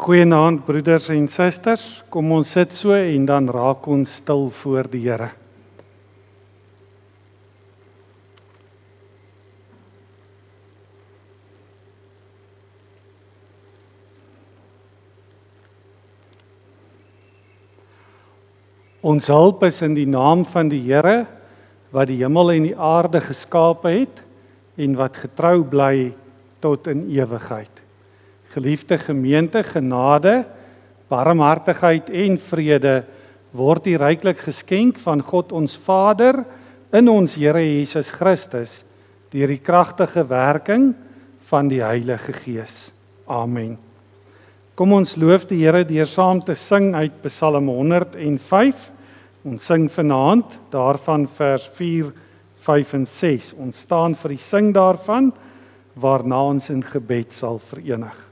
Goeienaand broeders en susters, kom ons sit so en dan raak ons stil voor die Here. Ons hulp is in die naam van die Here, wat die hemel en die aarde geskape het, en wat getrou bly tot in ewigheid. Geliefde gemeente, genade, barmhartigheid en vrede word u ryklik geskenk van God ons Vader in ons Here Jesus Christus deur die kragtige werking van die Heilige Gees. Amen. Kom ons loof die Here deur saam te sing uit Psalm 105. Ons sing vanaand daarvan vers 4, 5 en 6. Ons staan vir die sing daarvan, waarna ons in gebed sal verenig.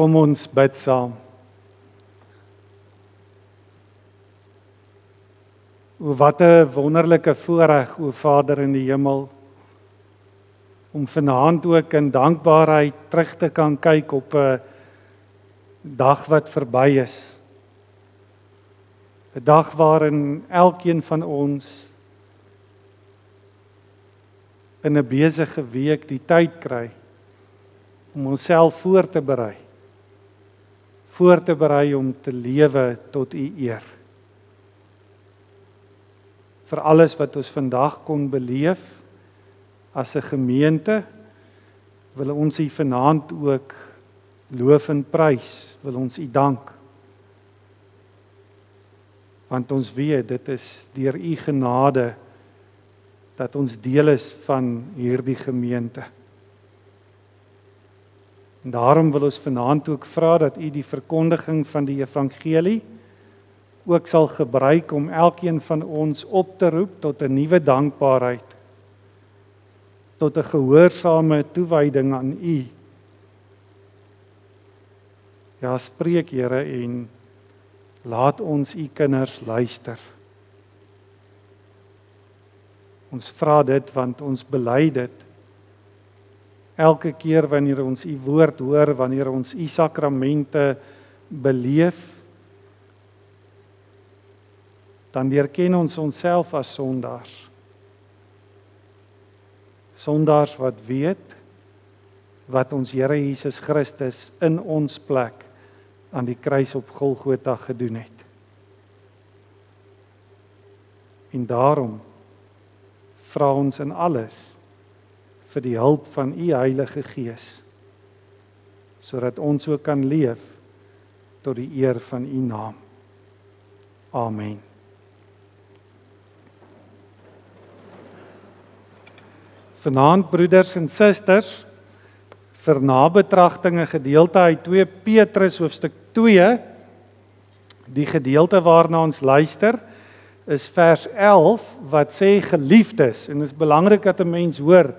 Kom ons bid saam. O wat 'n wonderlike voorreg, o Vader in die hemel, om vanaand ook in dankbaarheid terug te kan kyk op 'n dag wat verby is. 'n Dag waarin elkeen van ons in 'n besige week die tyd kry om onsself voor te berei om te lewe tot u eer. Vir alles wat ons vandag kon beleef as 'n gemeente, wil ons u vanaand ook loof en prys, wil ons u dank. Want ons weet, dit is deur u genade dat ons deel is van hierdie gemeente. En daarom wil ons vanaand ook vra dat u die verkondiging van die evangelie ook sal gebruik om elkeen van ons op te roep tot 'n nuwe dankbaarheid, tot 'n gehoorsame toewyding aan u. Ja, spreek Here en laat ons u kinders luister. Ons vra dit want ons bely dit. Elke keer wanneer ons u woord hoor, wanneer ons u sakramente beleef, dan erken ons onsself as sondaars. Sondaars wat weet wat ons Here Jesus Christus in ons plek aan die kruis op Golgotha gedoen het. En daarom vra ons in alles vir die hulp van u Heilige Gees, sodat ons ook kan leef tot die eer van u naam. Amen. Vanaand, broeders en susters, vir nabetragting 'n gedeelte uit 2 Petrus hoofstuk 2, die gedeelte waarna ons luister, is vers 11 wat sê geliefdes, en dit is belangrik dat 'n mens hoor,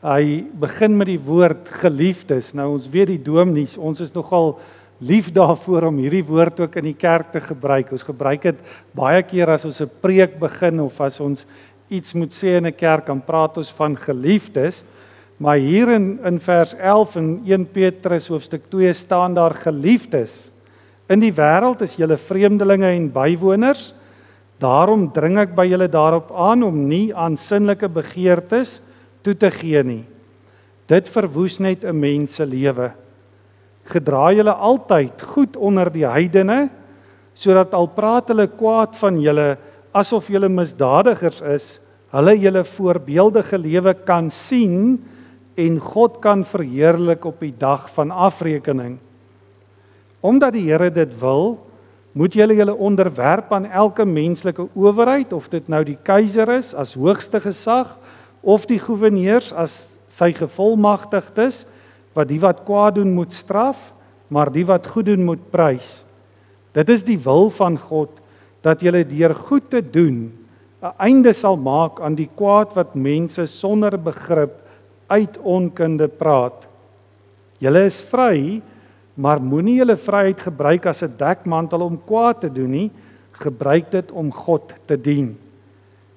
hy begin met die woord geliefdes. Nou ons weet die dominees, ons is nogal lief daarvoor om hierdie woord ook in die kerk te gebruik. Ons gebruik dit baie keer as ons 'n preek begin of as ons iets moet sê in 'n kerk, dan praat ons van geliefdes. Maar hier in vers 11 in 1 Petrus hoofstuk 2 staan daar geliefdes. In die wêreld is julle vreemdelinge en bywoners. Daarom dring ek by julle daarop aan om nie aan sinnelike begeertes toe te gee nie. Dit verwoes net 'n mens se lewe. Gedra julle altyd goed onder die heidene, sodat al praat hulle kwaad van julle asof julle misdadigers is, hulle julle voorbeeldige lewe kan sien en God kan verheerlik op die dag van afrekening. Omdat die Here dit wil, moet julle onderwerp aan elke menslike owerheid, of dit nou die keiser is as hoogste gesag, of die goewerneurs as sy gevolmagtigdes, wat die wat kwaad doen moet straf, maar die wat goed doen moet prys. Dit is die wil van God, dat julle deur goed te doen 'n einde sal maak aan die kwaad wat mense sonder begrip uit onkunde praat. Julle is vry, maar moenie julle vryheid gebruik as 'n dekmantel om kwaad te doen nie, gebruik dit om God te dien.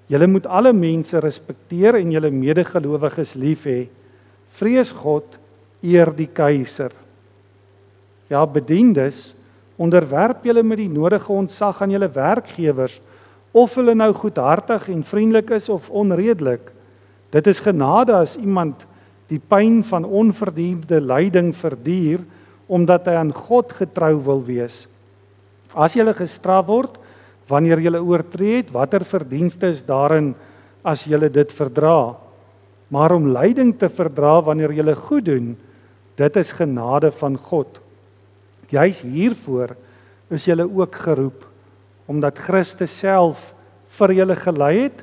Julle moet alle mense respekteer en julle medegelowiges lief hê. Vrees God, eer die keiser. Ja, bediendes, onderwerp julle met die nodige ontzag aan julle werkgewers, of hulle nou goedhartig en vriendelik is of onredelik. Dit is genade as iemand die pyn van onverdiende lyding verduur, omdat hy aan God getrou wil wees. As julle gestraf word, wanneer julle oortree het, watter verdienste is daarin as julle dit verdra? Maar om lyding te verdra wanneer julle goed doen, dit is genade van God. Juis hiervoor is julle ook geroep, omdat Christus self vir julle gelei het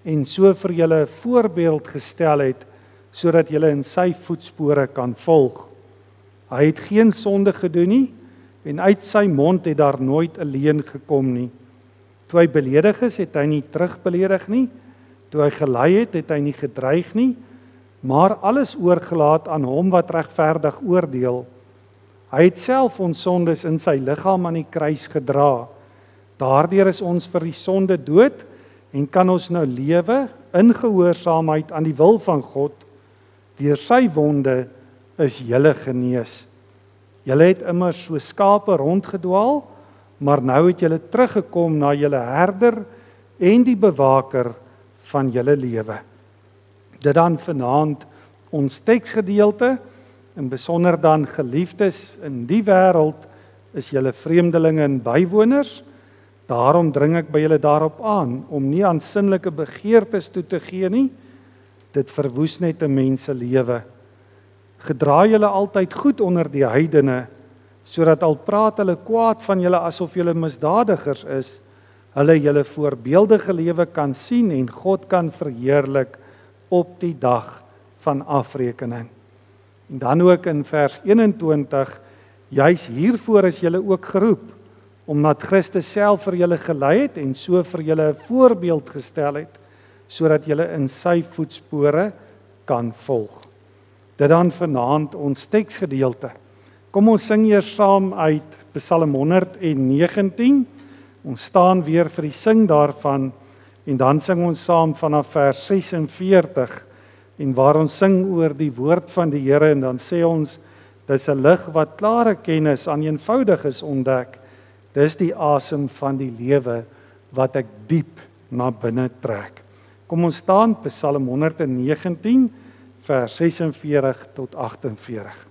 en so vir julle 'n voorbeeld gestel het, sodat julle in sy voetspore kan volg. Hy het geen sonde gedoen nie, en uit sy mond het daar nooit 'n leuen gekom nie. Toe hy beledig is, het hy nie terugbeledig nie. Toe hy gelei het, het hy nie gedreig nie, maar alles oorgelaat aan hom wat regverdig oordeel. Hy het self ons sondes in sy liggaam aan die kruis gedra. Daardeur is ons vir die sonde dood en kan ons nou lewe in gehoorsaamheid aan die wil van God. Deur sy wonde is julle genees. Julle het immers so skape rondgedwaal, maar nou het julle teruggekom na julle herder en die bewaker van julle lewe. Dit dan vanaand ons teksgedeelte, en besonder dan geliefdes in die wêreld, is julle vreemdelinge en bywoners. Daarom dring ek by julle daarop aan, om nie aan sinnelike begeertes toe te gee nie. Dit verwoes net 'n mens se lewe. Gedra julle altyd goed onder die heidene, sodat al praat hulle kwaad van julle asof julle misdadigers is, hulle julle voorbeeldige lewe kan sien en God kan verheerlik op die dag van afrekening. En dan ook in vers 21, juis hiervoor is julle ook geroep, omdat Christus self vir julle gelei het en so vir julle 'n voorbeeld gestel het, sodat julle in sy voetspore kan volg. Dit dan vanaand ons teksgedeelte. Kom ons sing eers saam uit Psalm 119. Ons staan weer vir die sing daarvan. En dan sing ons saam vanaf vers 46 en waar ons sing oor die woord van die Here en dan sê ons dis 'n lig wat klare kennis aan eenvoudiges ontdek. Dis die asem van die lewe wat ek diep na binne trek. Kom ons staan Psalm 119 vers 46 tot 48.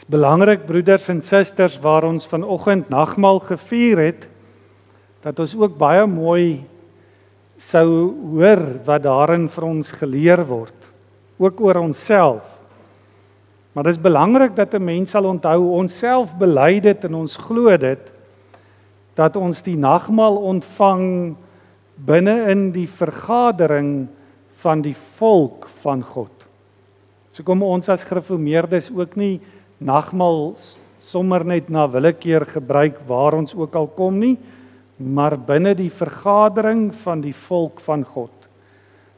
Belangrik broeders en susters waar ons vanoggend nagmaal gevier het, dat ons ook baie mooi sou hoor wat daarin vir ons geleer word, ook oor onsself. Maar dis belangrik dat 'n mens sal onthou, ons self bely dit en ons glo dit, dat ons die nagmaal ontvang binne in die vergadering van die volk van God. So kom ons as gereformeerdes ook nie nagmaal sommer net na willekeur gebruik waar ons ook al kom nie, maar binne die vergadering van die volk van God.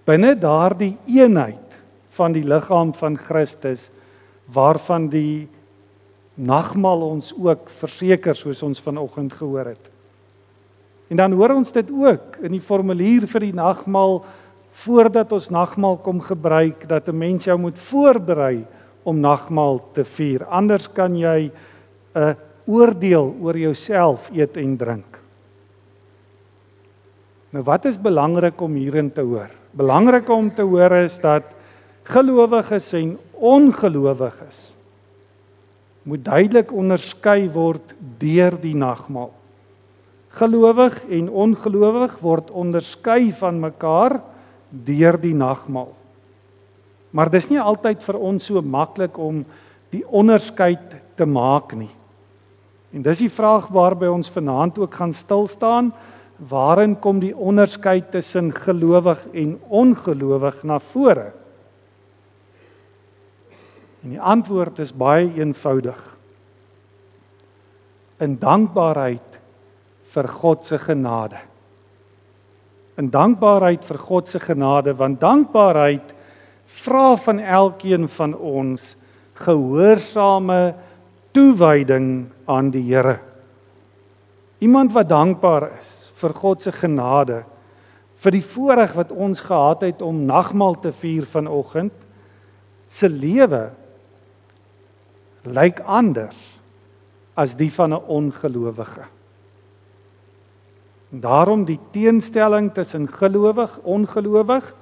Binne daardie eenheid van die liggaam van Christus, waarvan die nagmaal ons ook verseker, soos ons vanoggend gehoor het. En dan hoor ons dit ook in die formulier vir die nagmaal, voordat ons nagmaal kom gebruik, dat 'n mens jou moet voorberei om nagmaal te vier. Anders kan jy 'n oordeel oor jouself eet en drink. Nou wat is belangrik om hierin te hoor? Belangrik om te hoor is dat gelowiges en ongelowiges moet duidelik onderskei word deur die nagmaal. Gelowig en ongelowig word onderskei van mekaar deur die nagmaal. Maar dis nie altyd vir ons so maklik om die onderskeid te maak nie. En dis die vraag waarby ons vanaand ook gaan stil staan, waarin kom die onderskeid tussen gelowig en ongelowig na vore? En die antwoord is baie eenvoudig. In dankbaarheid vir God se genade. in dankbaarheid vir God se genade, want dankbaarheid vra van elkeen van ons gehoorsame toewyding aan die Here. Iemand wat dankbaar is vir God se genade, vir die voorreg wat ons gehad het om nagmaal te vier vanoggend, se lewe lyk anders as die van 'n ongelowige. Daarom die teenstelling tussen gelowig en ongelowig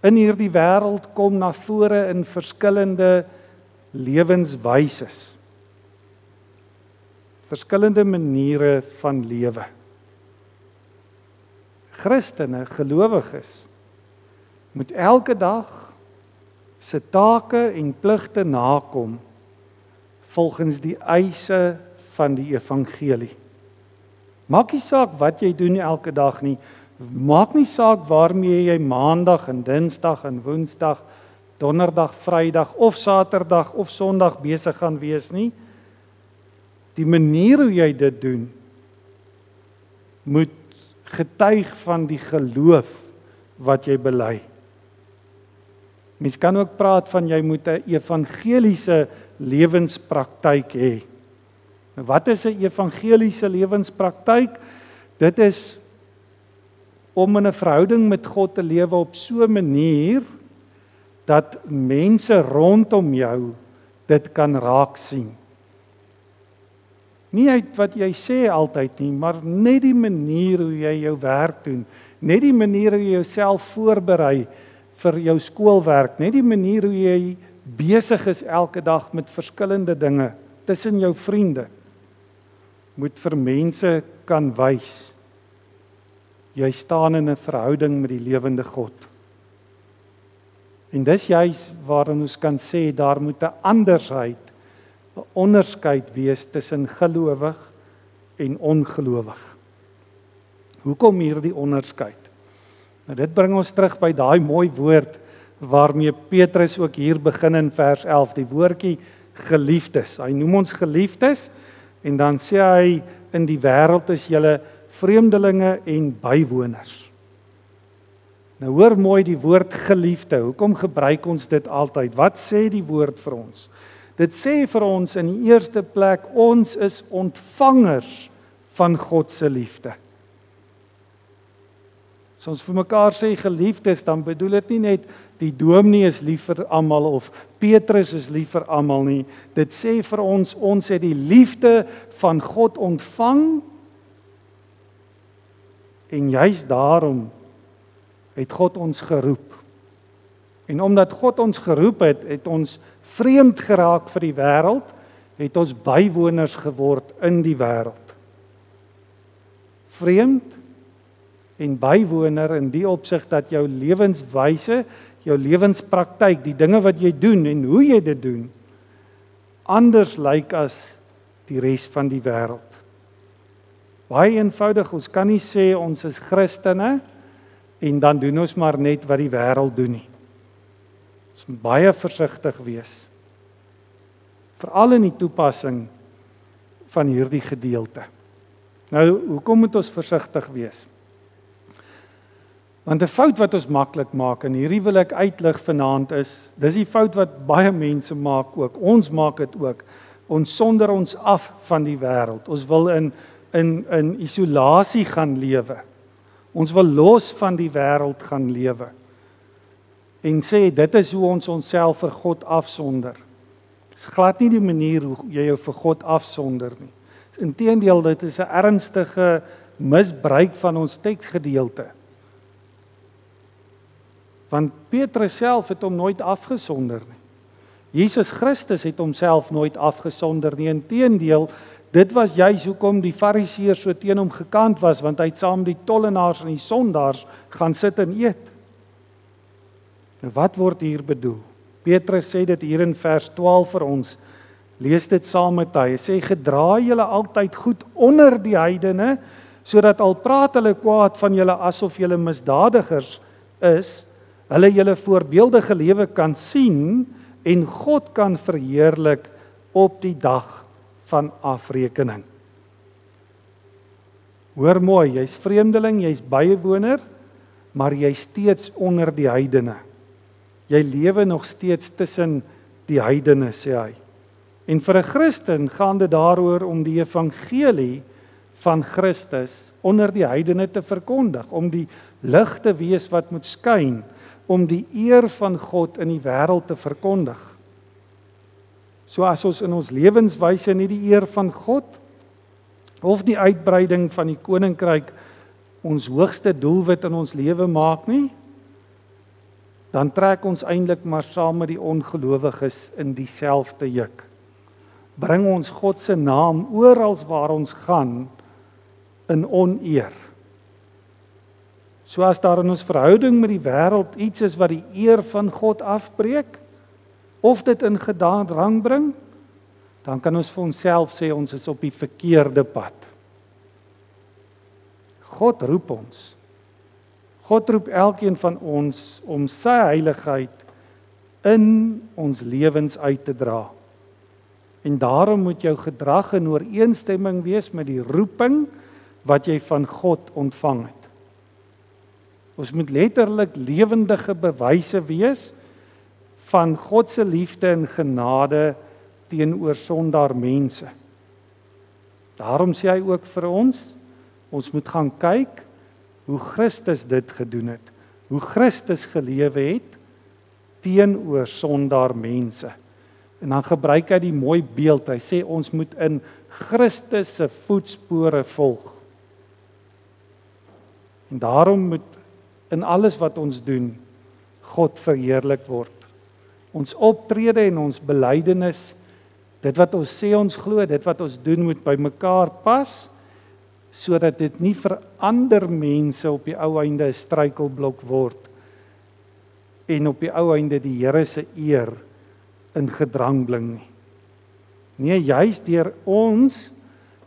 in hierdie wêreld kom na vore in verskillende lewenswyses. Verskillende maniere van lewe. Christene, gelowiges, moet elke dag se take en pligte nakom volgens die eise van die evangelie. Maak nie saak wat jy doen elke dag nie. Maak nie saak waarmee jy maandag en dinsdag en woensdag, donderdag, vrydag of saterdag of sondag besig gaan wees nie. Die manier hoe jy dit doen moet getuig van die geloof wat jy bely. Mens kan ook praat van jy moet 'n evangeliese lewenspraktyk hê. Wat is 'n evangeliese lewenspraktyk? Dit is om in 'n verhouding met God te lewe op so 'n manier dat mense rondom jou dit kan raak sien. Nie uit wat jy sê altyd nie, maar net die manier hoe jy jou werk doen, net die manier hoe jy jouself voorberei vir jou skoolwerk, net die manier hoe jy besig is elke dag met verskillende dinge tussen jou vriende, moet vir mense kan wys jy staan in 'n verhouding met die lewende God. En dis juis waarin ons kan sê daar moet 'n andersheid, 'n onderskeid wees tussen gelowig en ongelowig. Hoekom hierdie onderskeid? Nou dit bring ons terug by daai mooi woord waarmee Petrus ook hier begin in vers 11, die woordjie geliefdes. Hy noem ons geliefdes en dan sê hy in die wêreld is julle vreemdelinge en bywoners. Nou hoor mooi die woord geliefde. Hoekom gebruik ons dit altyd? Wat sê die woord vir ons? Dit sê vir ons in die eerste plek, ons is ontvangers van God se liefde. As ons vir mekaar sê geliefdes, dan bedoel dit nie net die dominee is lief vir almal of Petrus is lief vir almal nie. Dit sê vir ons het die liefde van God ontvang en juis daarom het God ons geroep. En omdat God ons geroep het, het ons vreemd geraak vir die wêreld, het ons bywoners geword in die wêreld. Vreemd en bywoner in die opsig dat jou lewenswyse, jou lewenspraktyk, die dinge wat jy doen en hoe jy dit doen, anders lyk as die res van die wêreld. Baie eenvoudig, ons kan nie sê ons is Christene en dan doen ons maar net wat die wêreld doen nie. Ons moet baie versigtig wees. Veral in die toepassing van hierdie gedeelte. Nou, hoekom moet ons versigtig wees? Want 'n fout wat ons maklik maak, en hierdie wil ek uitlig vanaand is, dis die fout wat baie mense maak ook. Ons maak dit ook. Ons sonder ons af van die wêreld. Ons wil in isolasie gaan lewe. Ons wil los van die wêreld gaan lewe. En sê dit is hoe ons onsself vir God afsonder. Dit is glad nie die manier hoe jy jou vir God afsonder nie. Inteendeel, dit is 'n ernstige misbruik van ons teksgedeelte. Want Petrus self het hom nooit afgesonder nie. Jesus Christus het homself nooit afgesonder nie. Inteendeel, dit was juis hoekom die Fariseërs so teen hom gekant was, want hy het saam die tollenaars en die sondaars gaan sit en eet. Nou wat word hier bedoel? Petrus sê dit hier in vers 12 vir ons. Lees dit saam met hy. Hy sê, gedra julle altyd goed onder die heidene, sodat al praat hulle kwaad van julle asof julle misdadigers is, hulle julle voorbeeldige lewe kan sien en God kan verheerlik op die dag van afrekening. Hoor mooi, jy's vreemdeling, jy's bywoner, maar jy steeds onder die heidene. Jy lewe nog steeds tussen die heidene, sê hy. En vir 'n Christen gaan dit daaroor om die evangelie van Christus onder die heidene te verkondig, om die lig te wees wat moet skyn, om die eer van God in die wêreld te verkondig. So as ons in ons lewenswyse nie die eer van God of die uitbreiding van die koninkryk ons hoogste doelwit in ons lewe maak nie, dan trek ons eintlik maar saam met die ongelowiges in dieselfde juk. Bring ons God se naam oral waar ons gaan in oneer. So as daar in ons verhouding met die wêreld iets is wat die eer van God afbreek, of dit in gedrang bring, dan kan ons vir onsself sê ons is op die verkeerde pad. God roep ons. God roep elkeen van ons om sy heiligheid in ons lewens uit te dra. En daarom moet jou gedrag in ooreenstemming wees met die roeping wat jy van God ontvang het. Ons moet letterlik lewendige bewyse wees van God se liefde en genade teenoor sondaar mense. Daarom sê hy ook vir ons moet gaan kyk hoe Christus dit gedoen het, hoe Christus gelewe het teenoor sondaar mense. En dan gebruik hy die mooi beeld, hy sê ons moet in Christus se voetspore volg. En daarom moet in alles wat ons doen, God verheerlik word. Ons optrede en ons belydenis, dit wat ons sê ons glo, dit wat ons doen moet by mekaar pas, sodat dit nie vir ander mense op die ou einde 'n struikelblok word en op die ou einde die Here se eer in gedrang bring nie. Nee, juist deur ons,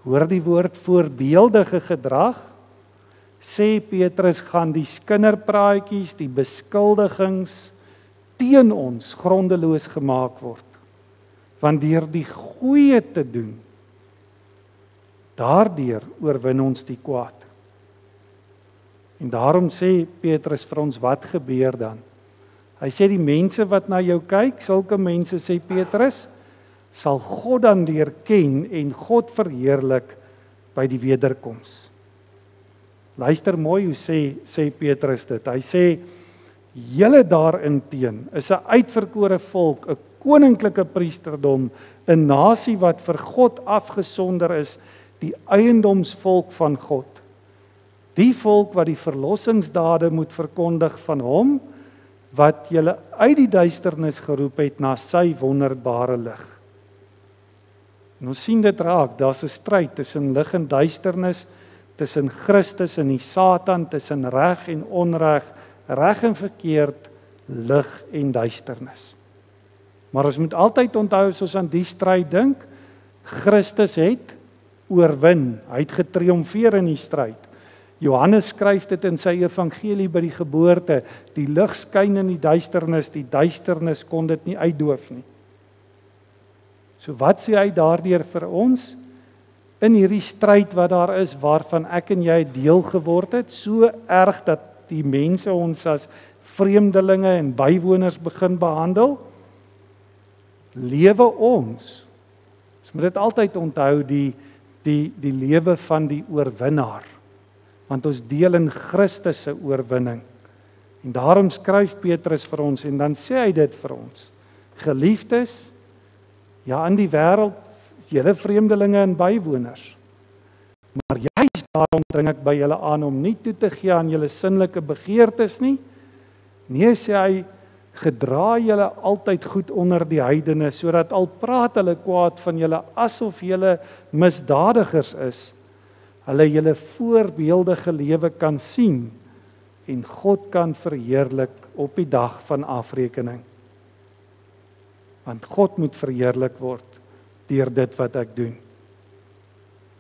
hoor die woord voorbeeldige gedrag, sê Petrus, gaan die skinderpraatjies, die beskuldigings teen ons grondeloos gemaak word. Want deur die goeie te doen, daardeur oorwin ons die kwaad. En daarom sê Petrus vir ons, wat gebeur dan? Hy sê die mense wat na jou kyk, sulke mense, sê Petrus, sal God dan leer ken en God verheerlik by die wederkoms. Luister mooi hoe sê Petrus dit. Hy sê, julle daarinteen is 'n uitverkore volk, 'n koninklike priesterdom, 'n nasie wat vir God afgesonder is, die eiendomsvolk van God. Die volk wat die verlossingsdade moet verkondig van hom, wat julle uit die duisternis geroep het na sy wonderbare lig. En ons sien dit raak, daar's 'n stryd tussen lig en duisternis, tussen Christus en die Satan, tussen reg en onreg, reg en verkeerd, lig en duisternis. Maar ons moet altyd onthou as ons aan die stryd dink, Christus het oorwin, hy het getriomfeer in die stryd. Johannes skryf dit in sy evangelie by die geboorte, die lig skyn in die duisternis kon dit nie uitdoof nie. So wat sê hy daardeur vir ons? In hierdie stryd wat daar is, waarvan ek en jy deel geword het, so erg dat die mense ons as vreemdelinge en bywoners begin behandel, lewe ons moet dit altyd onthou, die lewe van die oorwinnaar, want ons deel in Christus se oorwinning. En daarom skryf Petrus vir ons, en dan sê hy dit vir ons, geliefdes, ja, in die wêreld, julle vreemdelinge en bywoners, maar juist daarom dring ek by julle aan om nie toe te gee aan julle sinnelike begeertes nie. Nee, sê hy, gedra julle altyd goed onder die heidene, sodat al praat hulle kwaad van julle asof julle misdadigers is, hulle julle voorbeeldige lewe kan sien en God kan verheerlik op die dag van afrekening. Want God moet verheerlik word deur dit wat ek doen.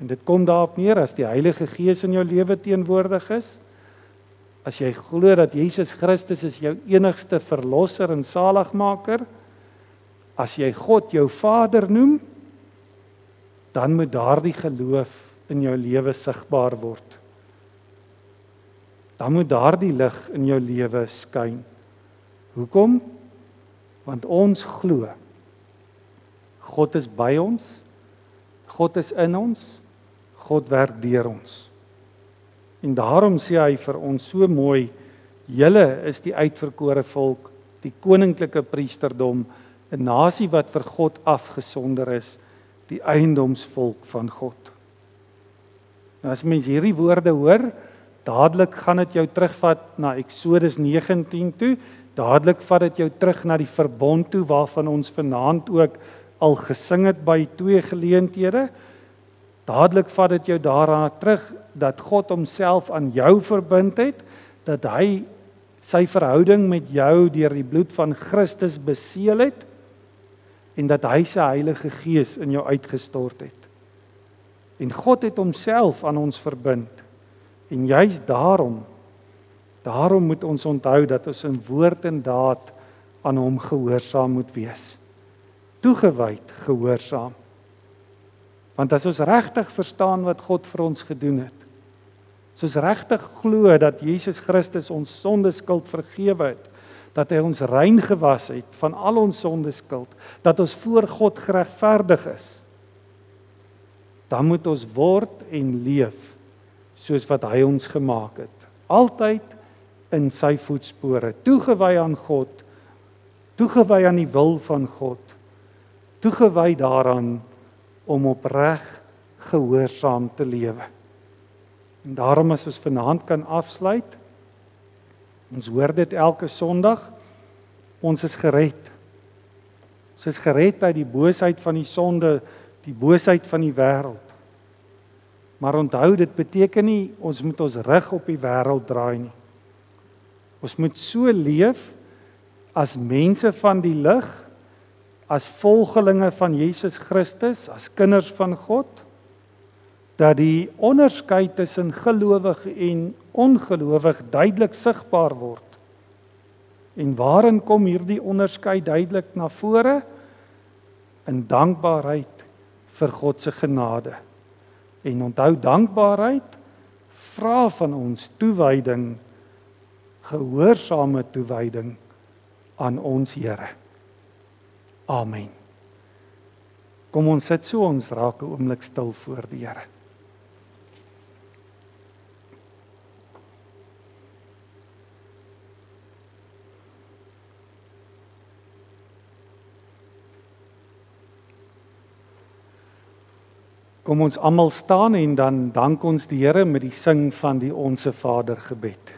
En dit kom daarop neer, as die Heilige Gees in jou lewe teenwoordig is, as jy glo dat Jesus Christus is jou enigste verlosser en saligmaker, as jy God jou Vader noem, dan moet daardie geloof in jou lewe sigbaar word. dan moet daardie lig in jou lewe skyn. Hoekom? Want ons glo. God is by ons, God is in ons, God werk deur ons. En daarom sê hy vir ons so mooi, julle is die uitverkore volk, die koninklike priesterdom, 'n nasie wat vir God afgesonder is, die eiendomsvolk van God. Nou as mens hierdie woorde hoor, dadelik gaan dit jou terugvat na Eksodus 19 toe, dadelik vat dit jou terug na die verbond toe, waarvan ons vanaand ook al gesing het by 2 geleenthede. Dadelik vat dit jou daarna terug, dat God homself aan jou verbind het, dat hy sy verhouding met jou deur die bloed van Christus beseël het, en dat hy sy Heilige Gees in jou uitgestort het. En God het homself aan ons verbind. En juis daarom moet ons onthou dat ons in woord en daad aan hom gehoorsaam moet wees. Toegewyd gehoorsaam. Want as ons regtig verstaan wat God vir ons gedoen het, as ons regtig glo dat Jesus Christus ons sondeskuld vergewe het, dat hy ons rein gewas het van al ons sondeskuld, dat ons voor God geregverdig is, dan moet ons word en leef soos wat hy ons gemaak het. Altyd in sy voetspore, toegewy aan God, toegewy aan die wil van God, toegewy daaraan om opreg gehoorsaam te lewe. En daarom as ons vanaand kan afsluit, ons hoor dit elke Sondag, ons is gered. Ons is gered uit die boosheid van die sonde, die boosheid van die wêreld. Maar onthou, dit beteken nie, ons moet ons rug op die wêreld draai nie. Ons moet so leef, as mense van die lig, as volgelinge van Jesus Christus, as kinders van God, dat die onderskeid tussen gelowig en ongelowig duidelik sigbaar word. En waarin kom hierdie onderskeid duidelik na vore? In dankbaarheid vir God se genade. En onthou, dankbaarheid vra van ons toewyding, gehoorsame toewyding aan ons Here. Amen. Kom ons sit so, ons raak 'n oomblik stil voor die Here. Kom ons almal staan en dan dank ons die Here met die sing van die Onse Vader gebed.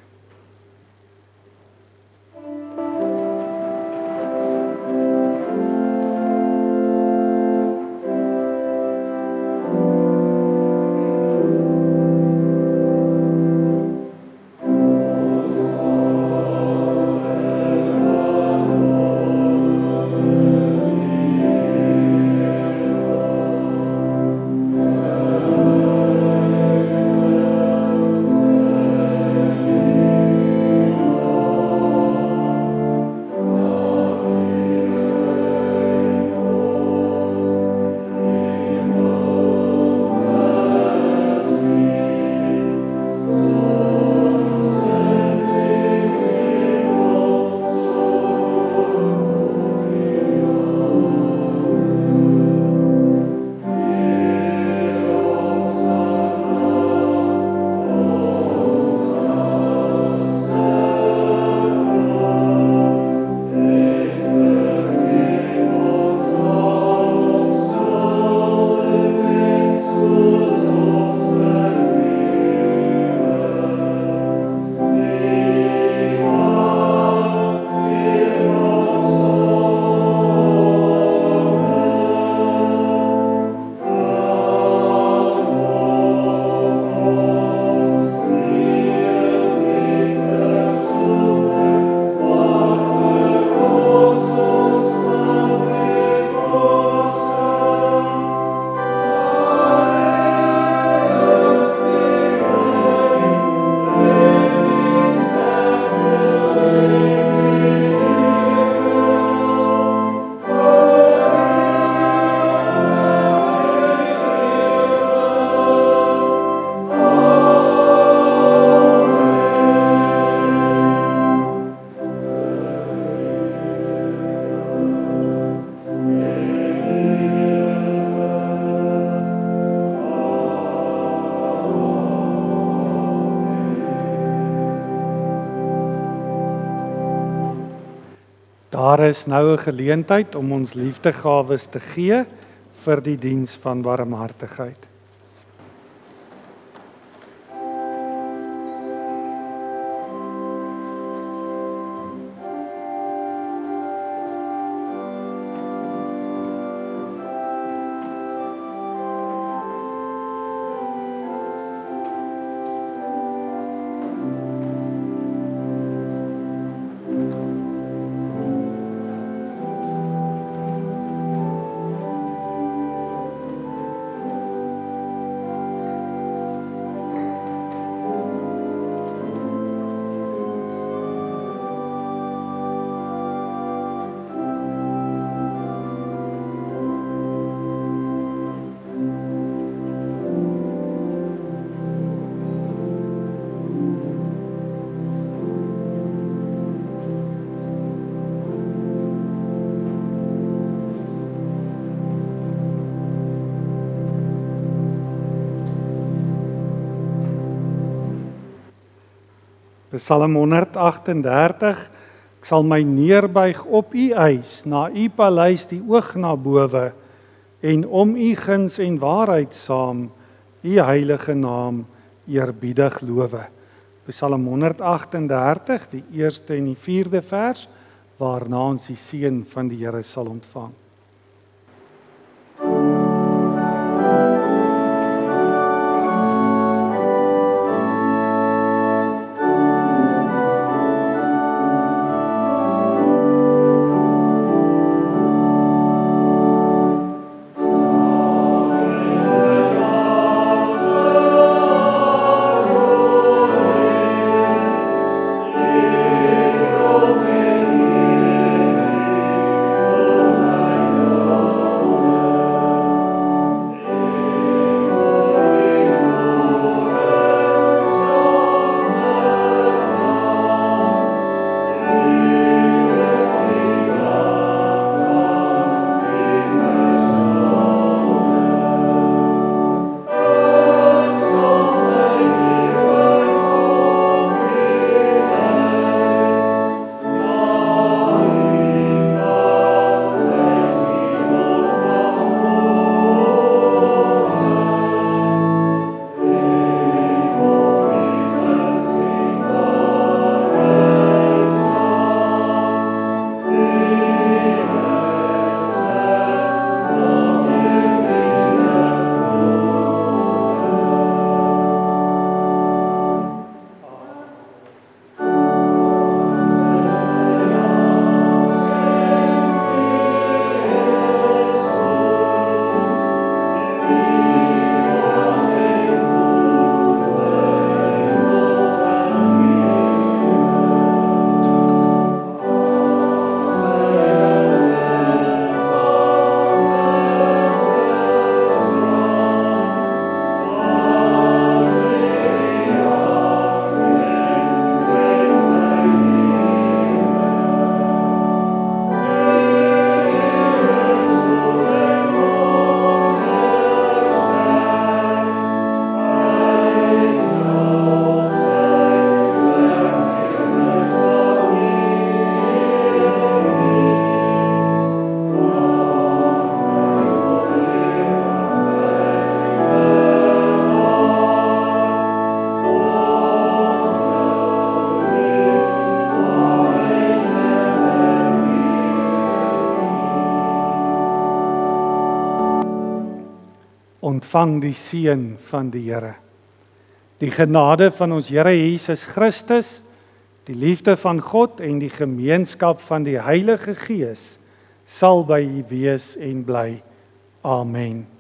Daar is nou 'n geleentheid om ons liefdegawes te gee vir die diens van barmhartigheid. Psalm 138, ek sal my neerbuig op u eis, na u paleis die oog na bowe, en om u guns en waarheid saam, u heilige naam eerbiedig lowe. Psalm 138, die eerste en die 4de vers, waarna ons die seën van die Here sal ontvang. Ontvang die seën van die Here. Die genade van ons Here Jesus Christus, die liefde van God en die gemeenskap van die Heilige Gees sal by u wees en bly. Amen.